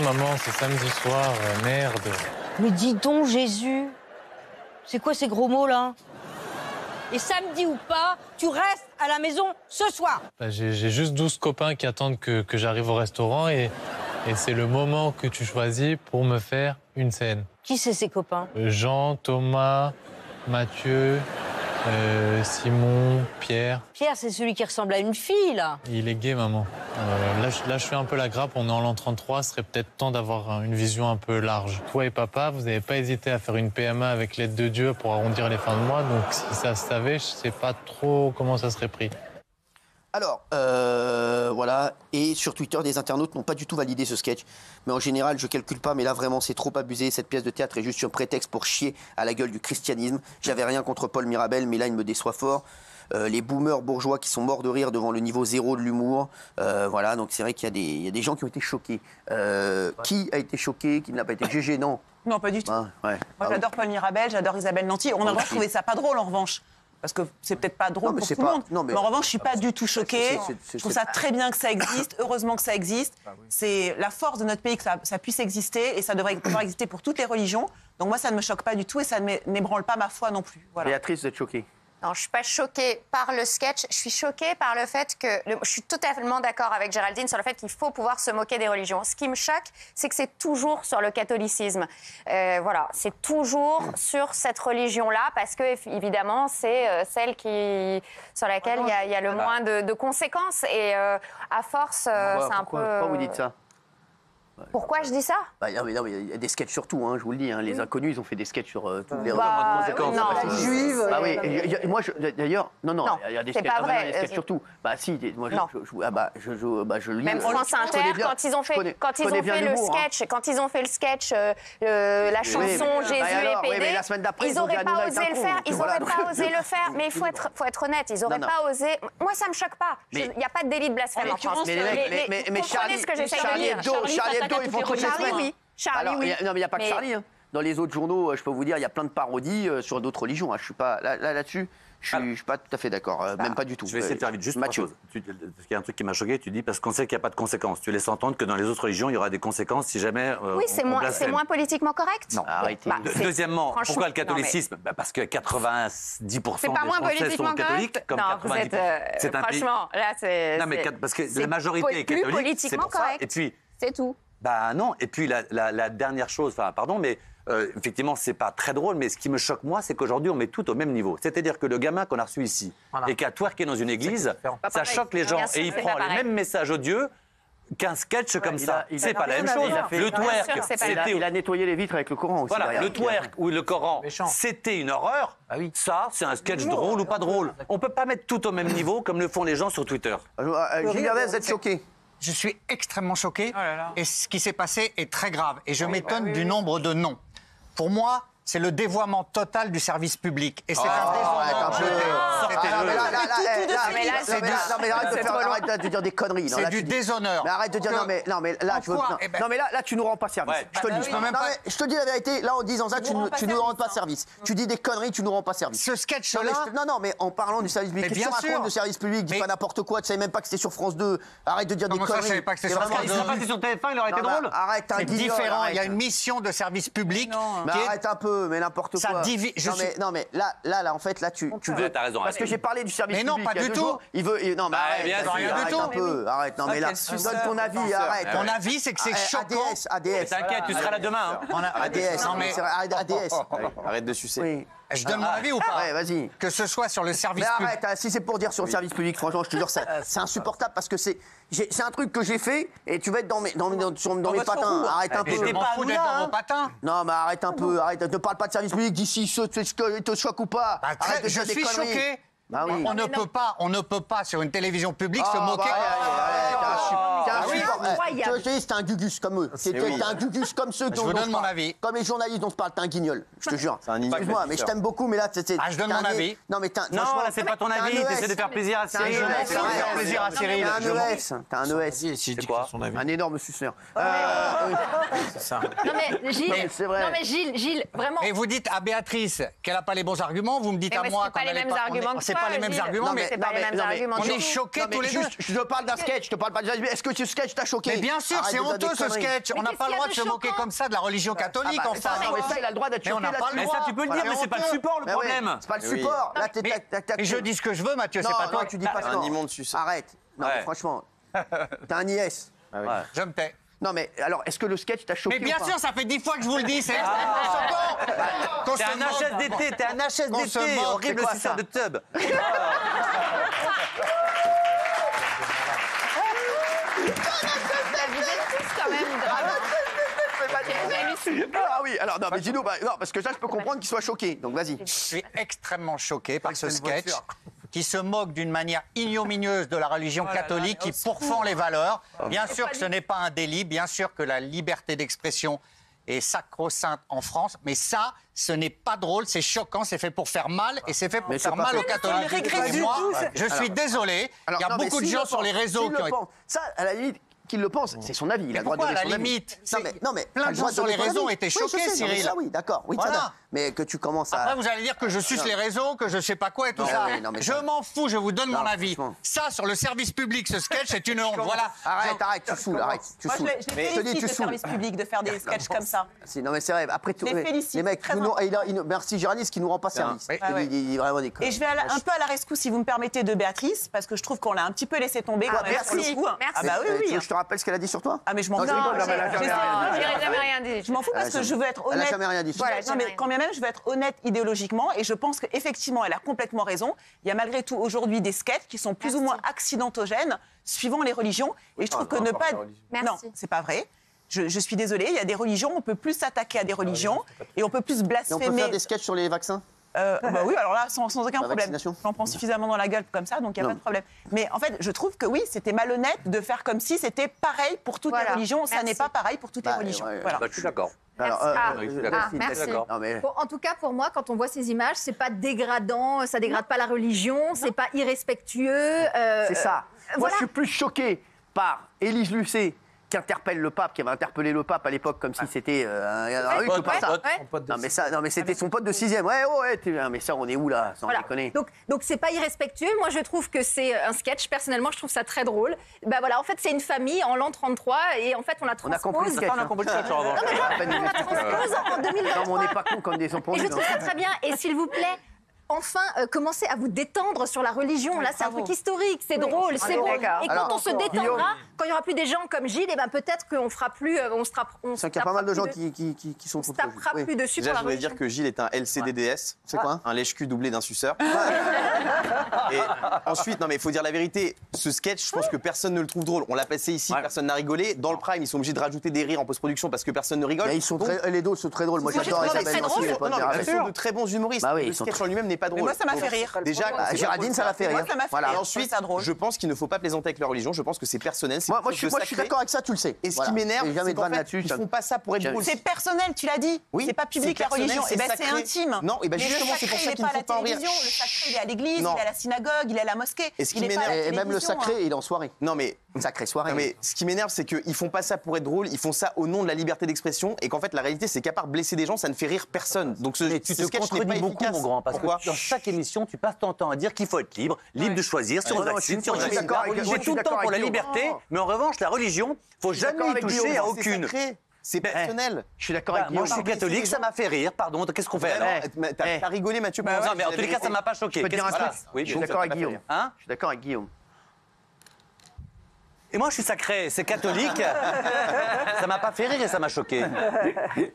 maman, c'est samedi soir, merde. Mais dis donc, Jésus, c'est quoi ces gros mots, là? Et samedi ou pas, tu restes à la maison ce soir. Bah, j'ai juste 12 copains qui attendent que j'arrive au restaurant et c'est le moment que tu choisis pour me faire une scène. Qui c'est ces copains? Jean, Thomas, Mathieu, Simon, Pierre. Pierre, c'est celui qui ressemble à une fille, là. Il est gay, maman. Là, je fais un peu la grappe, on est en l'an 33, ce serait peut-être temps d'avoir une vision un peu large. Toi et papa, vous n'avez pas hésité à faire une PMA avec l'aide de Dieu pour arrondir les fins de mois, donc si ça se savait, je sais pas trop comment ça serait pris. Alors, voilà, et sur Twitter, des internautes n'ont pas du tout validé ce sketch. Mais en général, je calcule pas, mais là, vraiment, c'est trop abusé. Cette pièce de théâtre est juste un prétexte pour chier à la gueule du christianisme. J'avais rien contre Paul Mirabel, mais là, il me déçoit fort. Les boomers bourgeois qui sont morts de rire devant le niveau zéro de l'humour. Voilà, donc c'est vrai qu'il y a des gens qui ont été choqués. Qui a été choqué, qui n'a pas été jugé? Non. Non, pas du tout. Ah, ouais. Moi, j'adore Paul Mirabel, j'adore Isabelle Nanty. On a trouvé ça pas drôle, en revanche. Parce que c'est peut-être pas drôle pour tout le monde. Non, mais en revanche, je suis pas du tout choquée. Je trouve ça très bien que ça existe. Heureusement que ça existe. C'est la force de notre pays que ça puisse exister. Et ça devrait pouvoir exister pour toutes les religions. Donc moi, ça ne me choque pas du tout et ça n'ébranle pas ma foi non plus. Voilà. Béatrice, vous êtes choquée? Non, je ne suis pas choquée par le sketch. Je suis choquée par le fait que... Je suis totalement d'accord avec Géraldine sur le fait qu'il faut pouvoir se moquer des religions. Ce qui me choque, c'est que c'est toujours sur le catholicisme. Voilà, c'est toujours sur cette religion-là parce que, évidemment, c'est celle sur laquelle il y a le moins de conséquences. Et à force, c'est un peu... Pourquoi vous dites ça? Pourquoi je dis ça? Non, mais il y a des sketchs sur tout, hein, je vous le dis. Hein. Les inconnus, ils ont fait des sketchs sur tous les conséquences. Non, juive. Ah oui, moi, d'ailleurs, non, il y a des sketchs, pas vrai. des sketchs sur tout. Bah si, moi, je lis. Même France Inter, quand ils ont fait le sketch, quand ils ont fait le sketch, la chanson Jésus est pédé, ils n'auraient pas osé le faire. Ils n'auraient pas osé le faire. Mais il faut être honnête, ils n'auraient pas osé. Moi, ça me choque pas. Il n'y a pas de délit de blasphème en France. Mais comprenez ce que j'essaie de dire. Charlie Hebdo, ils font toutes les semaines. Oui. Charlie, oui. Non, mais il n'y a pas que Charlie. Dans les autres journaux, je peux vous dire, il y a plein de parodies sur d'autres religions. Je suis pas là-dessus. Je suis pas tout à fait d'accord, même pas du tout. Je vais essayer de faire vite. Juste Mathieu. Parce qu'il y a un truc qui m'a choqué, tu dis, parce qu'on sait qu'il n'y a pas de conséquences. Tu laisses entendre que dans les autres religions, il y aura des conséquences si jamais. Oui, c'est moins politiquement correct. Non. Arrêtez. Deuxièmement, pourquoi le catholicisme? Parce que 90% des Français sont catholiques. Comme non, 90%. C'est un pays. Franchement, là, c'est. Non, mais parce que la majorité est catholique. Politiquement c'est pour correct. Ça. Et puis. C'est tout. Bah non. Et puis la dernière chose, enfin, pardon, mais. Effectivement, c'est pas très drôle, mais ce qui me choque, moi, c'est qu'aujourd'hui, on met tout au même niveau. C'est-à-dire que le gamin qu'on a reçu ici et qui a twerké dans une église, ça choque les gens et il prend les mêmes messages odieux qu'un sketch comme ça. C'est pas la même chose. Le twerk, il a nettoyé les vitres avec le Coran aussi. Voilà, le twerk ou le Coran, c'était une horreur. Ça, c'est un sketch drôle ou pas drôle. On peut pas mettre tout au même niveau comme le font les gens sur Twitter. Gilles Hervé, vous êtes choqué? Je suis extrêmement choqué et ce qui s'est passé est très grave. Et je m'étonne du nombre de noms. Pour moi, c'est le dévoiement total du service public. Et c'est un arrête de dire des conneries. C'est du déshonneur. Mais arrête de dire non mais là tu nous rends pas service. Je te le dis. Je te dis la vérité. Là en disant ça, tu nous rends pas service. Tu dis des conneries, tu nous rends pas service. Ce sketch-là. Non mais en parlant du service public, qu'est-ce que tu racontes de service public? Dis pas n'importe quoi. Tu savais même pas que c'était sur France 2. Arrête de dire des conneries. Je savais pas que c'était sur France 2. Il serait passé sur TF1, il aurait été drôle. Arrête, c'est différent. Il y a une mission de service public. Mais arrête un peu, mais n'importe quoi. Non mais là en fait là tu veux. T'as raison. Parce que j'ai parlé du service public. Mais non, pas du tout. Il veut. Non mais arrête un peu. Arrête. Non mais là, donne ton avis. Arrête. Mon avis, c'est que c'est choquant. ADS. T'inquiète, tu seras là demain. ADS. Non mais ADS. Arrête de sucer. Je donne mon avis ou pas? Ouais, vas-y. Que ce soit sur le service public. public. Arrête, si c'est pour dire sur le service public, franchement, je te jure, c'est insupportable parce que c'est un truc que j'ai fait et tu vas être dans mes patins. Arrête un peu. Je m'en fous d'être dans vos patins. Non, mais arrête un peu. Arrête. Ne parle pas de service public d'ici, te choque ou pas. Je suis choqué. Bah oui. On ne peut pas sur une télévision publique se moquer. C'est un gugus comme eux. C'est un gugus comme ceux dont je vous donne mon avis. Comme les journalistes dont je parle, t'es un guignol. Je te jure. Excuse-moi, mais je t'aime beaucoup, mais là, c'est. Je donne mon avis. Non, mais non, là, c'est pas ton avis. T'essaies de faire plaisir à Cyril. T'as un ES. T'as un ES. C'est quoi? Un énorme suceur. Non mais Gilles, c'est vrai. non mais Gilles, vraiment. Et vous dites à Béatrice qu'elle n'a pas les bons arguments, vous me dites à mais moi c'est pas qu'on les n'allait mêmes pas... arguments que C'est toi, pas les mêmes Gilles. arguments, mais c'est pas les mêmes arguments on du est tout. choqués Non, mais tous les deux. juste, je te parle d'un sketch, je te parle pas de... Est-ce que ce sketch t'a choqué? Mais bien sûr, Arrête c'est de dire des honteux ce conneries. sketch. On n'a qu'est-ce pas le qu'il y a droit de de se moquer choquant comme ça de la religion catholique, Ah bah, enfin. ça, non, mais ça, il a le droit d'être Mais on choqué n'a pas le là-dessus. Mais ça, tu peux le dire, mais c'est pas le support, le Mais ouais, problème. c'est pas le support. Là, Mais je dis ce que je veux, Mathieu, c'est Non, pas non, toi. tu dis pas ça. Un immonde suceur. Arrête. Non, mais Ouais. franchement, t'as un IS. Je me tais. Non, mais alors, est-ce que le sketch t'a choqué Mais bien ou pas? sûr, ça fait 10 fois que je vous le dis, c'est extrêmement choquant. T'es un HSDT, t'es un Qu'on se HSDT, moque, horrible c'est quoi, suceur ça de tub. Vous êtes tous quand même graves. Ah oui, alors non, mais dis-nous, non, parce que ça, je peux comprendre qu'il soit choqué. Donc vas-y. Je suis extrêmement choqué par ce sketch qui se moque d'une manière ignominieuse de la religion catholique, qui pourfend les valeurs. Bien sûr que ce n'est pas un délit, bien sûr que la liberté d'expression est sacro-sainte en France, mais ça, ce n'est pas drôle, c'est choquant, c'est fait pour faire mal, et c'est fait pour Mais faire c'est pas mal fait. aux catholiques. Pas Et du moi, tout, je suis désolé, il y a non, mais beaucoup de s'il gens le sur les pense, réseaux s'il qui ont le été... pense, ça, à la limite, qu'il le pense, c'est son avis. Il a le droit de pourquoi, donner à la son avis. limite, Non, mais plein t'as de le droit gens sur donner les ton réseaux avis. étaient Oui, je choqués, sais, non, mais Cyril. ça, oui, d'accord. Oui, Voilà. ça, mais que tu commences à... Après, vous allez dire que je suce les réseaux, que je sais pas quoi et tout Non, ça. oui, non, mais Je ça- m'en fous, je vous donne Non, mon avis. franchement. Ça, sur le service public, ce sketch, c'est une honte. Voilà. Arrête, tu saoules, arrête. Tu Moi, je saoules. les Je te dis, félicite, tu le saoules. service public, de faire des sketchs comme ça. Non, mais c'est vrai. Après tout, Je les félicite, les mecs, très merci Géraldine, ce qui nous rend pas service. Oui. Il est vraiment des Et je vais un peu à la rescousse, si vous me permettez, de Béatrice, parce que je trouve qu'on l'a un petit peu laissé tomber quand même sur le coup. Merci. Ah bah oui, Tu oui. veux que je te rappelle ce qu'elle a dit sur toi? Ah mais je m'en fous. Non, je rigole, non, mais elle a jamais rien dit. J'irai jamais rien dire. Je m'en fous parce que je veux être Elle a honnête. jamais rien dit. Voilà, Non, jamais mais rien. quand bien même, je veux être honnête idéologiquement et je pense qu'effectivement, elle a complètement raison. Il y a malgré tout aujourd'hui des sketchs qui sont plus ou moins accidentogènes suivant les religions. Et je trouve que ne pas... Merci. Non, c'est pas vrai. Je suis désolée, il y a des religions, on peut plus s'attaquer à des religions et on peut plus Et on blasphémer. peut faire des sketchs sur les vaccins? Bah oui, alors là, sans aucun La problème. vaccination. J'en prends suffisamment dans la gueule comme ça, donc il n'y a Non. pas de problème. Mais en fait, je trouve que oui, c'était malhonnête de faire comme si c'était pareil pour toutes Voilà. les religions. Ça Merci. n'est pas pareil pour toutes les Bah, religions. ouais, Voilà. Bah, je suis d'accord. Alors, Merci. je suis d'accord. Merci. D'accord. Non, mais... Bon, en tout cas, pour moi, quand on voit ces images, c'est pas dégradant, ça dégrade pas la religion, c'est pas irrespectueux. C'est ça. Moi, voilà. je suis plus choqué par Élise Lucet qui interpelle le pape, qui avait interpellé le pape à l'époque comme si c'était un truc par ça. Non, mais ça, non, mais c'était son pote de 6e. Ouais, mais ça, on est où là, sans Voilà. déconner? Donc c'est pas irrespectueux. Moi, je trouve que c'est un sketch. Personnellement, je trouve ça très drôle. Ben voilà, en fait, c'est une famille en l'an 33 et en fait, on la On a compris le transpose. sketch. On a compris le sketch, au revoir. Non, mais À peine on la transpose en 2023. Non, mais on n'est pas cons comme des Et je empondus. trouve ça très bien. Et s'il vous plaît, enfin, commencez à vous détendre sur la religion. Là, c'est un truc historique, c'est drôle, c'est bon. d'accord. Et quand Alors, on se Guillaume. détendra, quand il n'y aura plus des gens comme Gilles, et ben peut-être qu'on fera plus, on se C'est qu'il y a pas mal de gens qui qui sont on se contre. tapera Oui. plus dessus Déjà, pour je la voulais religion. dire que Gilles est un LCDDS. C'est quoi? Un lèche-cul doublé d'un suceur. Et ensuite, non mais il faut dire la vérité, ce sketch, je pense que personne ne le trouve drôle. On l'a passé ici, Ouais. personne n'a rigolé. Dans le prime, ils sont obligés de rajouter des rires en post-production parce que personne ne rigole. Mais ils sont Donc, très, les deux sont très drôles. Moi, Moi, j'adore j'ai trouvé Isabelle très Nancy, drôle. les potes non, de mais Ravel. ce sont de très bons humoristes. Bah oui, le ils sont sketch en lui-même n'est pas drôle. moi, ça m'a Donc, fait rire. Déjà, Ah, Géraldine, ça l'a fait Moi, rire. ça m'a fait Voilà. rire. Et ensuite, Ça drôle. je pense qu'il ne faut pas plaisanter avec leur religion. Je pense que c'est personnel. c'est Moi, quelque je chose suis de sacré. d'accord avec ça, tu le sais. Et ce Voilà. qui m'énerve, J'ai jamais c'est de qu'en vanne fait, là-dessus. ils font pas ça pour être drôles. C'est personnel, tu l'as dit. Oui, C'est pas public c'est la religion. personnel, Eh ben, c'est c'est sacré. intime. Non, et ben, Mais justement, le c'est pour sacré, ça il qu'il n'est ne pas à faut pas en la rire. télévision. Le sacré, il est à l'église, Non. il est à la synagogue, il est à la mosquée. Et ce qui Il est pas à la m'énerve- Et même le télévision, sacré, hein. il est en soirée. Non mais Une sacrée soirée. Non, mais ce qui m'énerve, c'est qu'ils font pas ça pour être drôle, ils font ça au nom de la liberté d'expression, et qu'en fait, la réalité, c'est qu'à part blesser des gens, ça ne fait rire personne. Donc Mais tu ce te sketch n'est contredis pas beaucoup, efficace. mon grand, parce Pourquoi que dans chaque émission, tu passes ton temps à dire qu'il faut être libre, libre de choisir si on Ouais, non, vaccine, je si on suis vaccine d'accord pas. avec- J'ai moi, je tout suis le temps d'accord pour la avec liberté, Guillaume. mais en revanche, la religion, faut Je suis d'accord jamais y avec toucher Guillaume, à c'est aucune. sacré, c'est personnel. Je suis d'accord Bah, avec moi, Guillaume. je suis catholique, ça m'a fait rire. Pardon, qu'est-ce qu'on fait alors T'as rigolé, Mathieu. Non, mais en tous les cas, ça m'a pas choqué. Je peux te dire un Qu'est-ce que- truc. Oui, Je suis bon, d'accord ça avec m'a fait Guillaume. rire. Hein Je suis d'accord avec Guillaume. Et moi, je suis sacré, c'est catholique. Ça m'a pas fait rire et ça m'a choqué.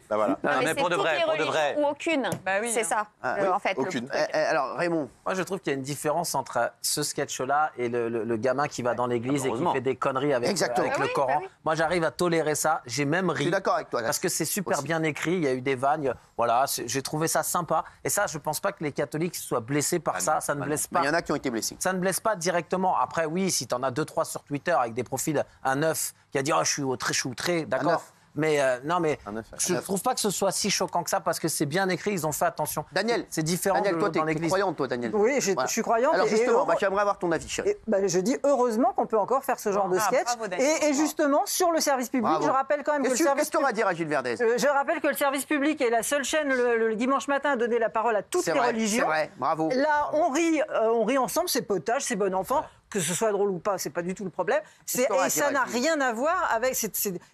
Bah voilà. Non, mais c'est pour de toutes vrai, les pour de religions vrai. ou aucune. Bah oui, c'est hein. ça, oui, en fait. le aucune. truc. Alors, Raymond, Moi, je trouve qu'il y a une différence entre ce sketch-là et le gamin qui va dans l'église et qui Heureusement. fait des conneries avec, Exactement. avec Bah le oui, Coran. bah oui. Moi, j'arrive à tolérer ça. J'ai même ri. je suis d'accord avec toi. là. Parce que c'est super Aussi. bien écrit, il y a eu des vannes, voilà, j'ai trouvé ça sympa. Et ça, je pense pas que les catholiques soient blessés par ça, ça ne blesse Mais pas. il y en a qui ont été blessés. Ça ne blesse pas directement. Après, oui, si tu en as 2-3 sur Twitter avec des profils, un 9 qui a dit « Oh, je suis outré, Un d'accord neuf. ». Mais non, mais je ne trouve pas que ce soit si choquant que ça parce que c'est bien écrit, ils ont fait attention. Daniel, c'est différent Daniel, de toi, dans t'es l'église. croyante, toi, Daniel. Oui, je suis croyante. Alors justement, et j'aimerais avoir ton avis, chérie. je dis heureusement qu'on peut encore faire ce genre de sketch. Bravo, Daniel. Et justement, sur le service public, Bravo. je rappelle quand même que le service Qu'est-ce qu'on va dire à Gilles Verdez? Je rappelle que le service public est la seule chaîne le dimanche matin à donner la parole à toutes les religions. C'est vrai, bravo. Là, on rit ensemble, c'est potage, c'est bon enfant. Que ce soit drôle ou pas, c'est pas du tout le problème. Et ça n'a rien à voir avec.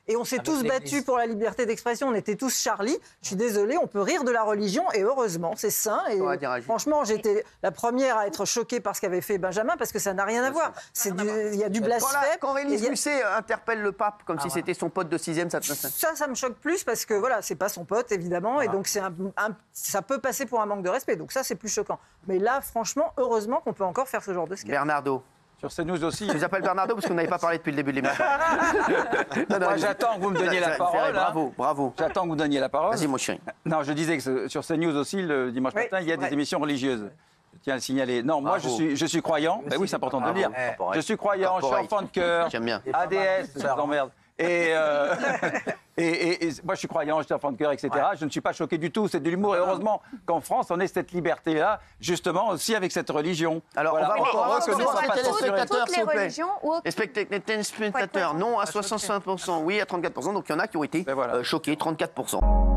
Et on s'est tous battus pour la liberté d'expression. On était tous Charlie. Je suis désolée, on peut rire de la religion et heureusement, c'est sain. Et franchement, j'étais la première à être choquée par ce qu'avait fait Benjamin parce que ça n'a rien à voir. Il y a du blasphème. Quand Régis Lucet interpelle le pape comme si c'était son pote de 6e, ça me choque plus parce que voilà, c'est pas son pote évidemment et donc ça peut passer pour un manque de respect. Donc ça, c'est plus choquant. Mais là, franchement, heureusement qu'on peut encore faire ce genre de sketch. Bernardo. Sur CNews aussi. Je vous appelle Bernardo parce qu'on n'avait pas parlé depuis le début de l'émission. Moi, j'attends que vous me donniez la parole. Bravo, bravo. J'attends que vous donniez la parole. Vas-y, mon chéri. Non, je disais que sur CNews aussi, le dimanche matin, il y a des émissions religieuses. Je tiens à le signaler. Non, moi, je suis croyant. Ben oui, c'est important de le dire. Je suis croyant, je suis enfant de cœur. J'aime bien. ADS, je vous emmerde. Et moi, je suis croyant, je suis enfant de cœur, etc. Je ne suis pas choqué du tout. C'est de l'humour. Et heureusement qu'en France, on ait cette liberté-là, justement, aussi avec cette religion. Alors, voilà. on va voir toutes les religions ou les spectateurs, non à 65%, oui à 34%. Donc, il y en a qui ont été choqués, 34%.